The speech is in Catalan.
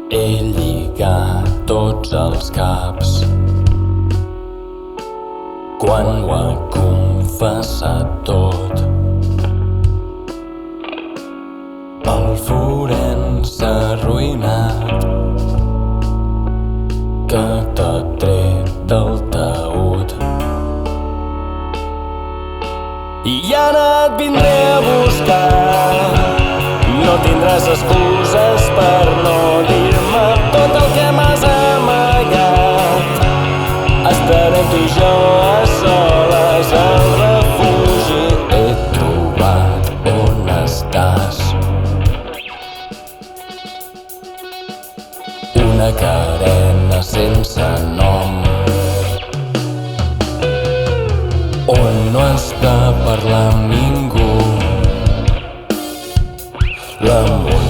He lligat tots els caps quan ho ha confessat tot. El forense s'ha arruïnat, que t'ha tret del taüt. I ara et vindré a buscar, no tindràs excuses per no dir-me tot el que m'has amagat. Estarem tu i jo a soles al refugi. He trobat on estàs, una carena sense nom, on no està parlant ningú. L'amor